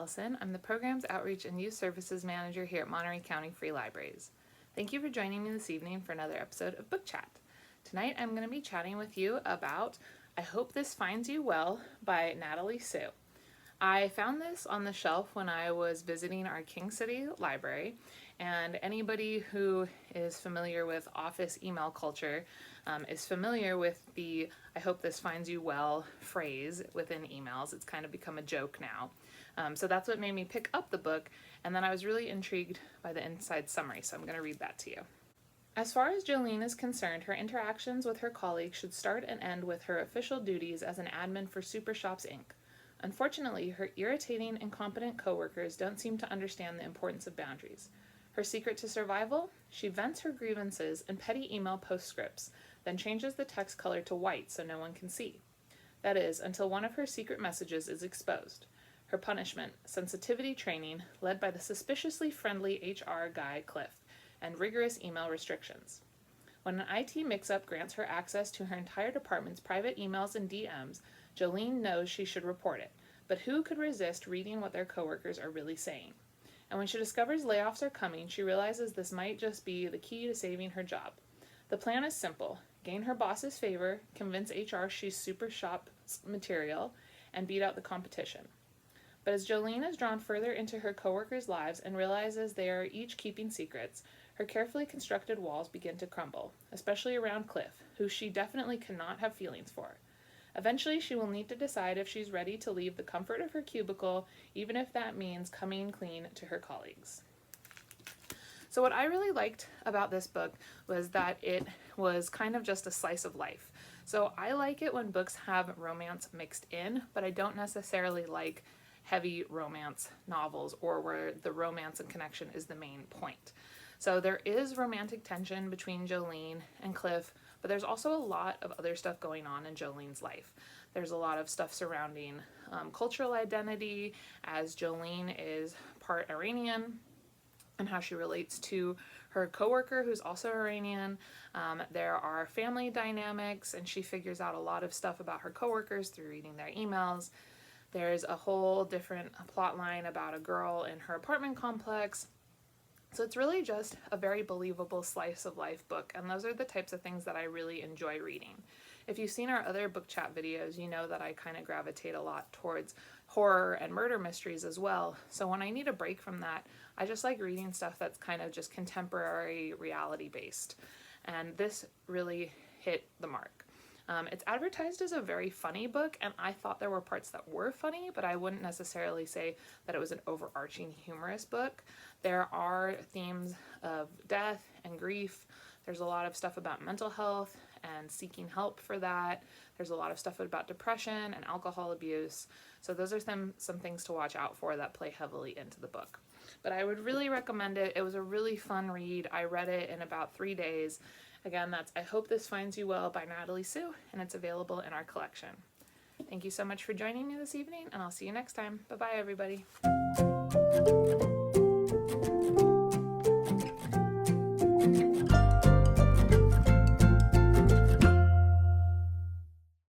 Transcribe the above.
Alison. I'm the Programs Outreach and Youth Services Manager here at Monterey County Free Libraries. Thank you for joining me this evening for another episode of Book Chat. Tonight I'm going to be chatting with you about I Hope This Finds You Well by Natalie Sue. I found this on the shelf when I was visiting our King City library, and anybody who is familiar with office email culture is familiar with the I hope this finds you well phrase within emails. It's kind of become a joke now. So that's what made me pick up the book, and then I was really intrigued by the inside summary, so I'm going to read that to you. As far as Jolene is concerned, her interactions with her colleagues should start and end with her official duties as an admin for Super Shops Inc. Unfortunately, her irritating, incompetent coworkers don't seem to understand the importance of boundaries. Her secret to survival? She vents her grievances in petty email postscripts, then changes the text color to white so no one can see. That is, until one of her secret messages is exposed. Her punishment, sensitivity training, led by the suspiciously friendly HR guy, Cliff, and rigorous email restrictions. When an IT mix-up grants her access to her entire department's private emails and DMs, Jolene knows she should report it, but who could resist reading what their coworkers are really saying? And when she discovers layoffs are coming, she realizes this might just be the key to saving her job. The plan is simple: gain her boss's favor, convince HR she's Super Shop material, and beat out the competition. But as Jolene is drawn further into her coworkers' lives and realizes they are each keeping secrets, her carefully constructed walls begin to crumble, especially around Cliff, who she definitely cannot have feelings for. Eventually, she will need to decide if she's ready to leave the comfort of her cubicle, even if that means coming clean to her colleagues. So what I really liked about this book was that it was kind of just a slice of life. So I like it when books have romance mixed in, but I don't necessarily like heavy romance novels or where the romance and connection is the main point. So there is romantic tension between Jolene and Cliff, but there's also a lot of other stuff going on in Jolene's life. There's a lot of stuff surrounding cultural identity, as Jolene is part Iranian, and how she relates to her coworker who's also Iranian. There are family dynamics, and she figures out a lot of stuff about her coworkers through reading their emails. There's a whole different plot line about a girl in her apartment complex. So it's really just a very believable slice of life book, and those are the types of things that I really enjoy reading. If you've seen our other book chat videos, you know that I kind of gravitate a lot towards horror and murder mysteries as well. So when I need a break from that, I just like reading stuff that's kind of just contemporary reality based. And this really hit the mark. It's advertised as a very funny book, and I thought there were parts that were funny, but I wouldn't necessarily say that it was an overarching humorous book. There are themes of death and grief. There's a lot of stuff about mental health and seeking help for that. There's a lot of stuff about depression and alcohol abuse. So those are some things to watch out for that play heavily into the book. But I would really recommend it. It was a really fun read. I read it in about 3 days. Again, that's I Hope This Finds You Well by Natalie Sue, and it's available in our collection. Thank you so much for joining me this evening, and I'll see you next time. Bye-bye, everybody.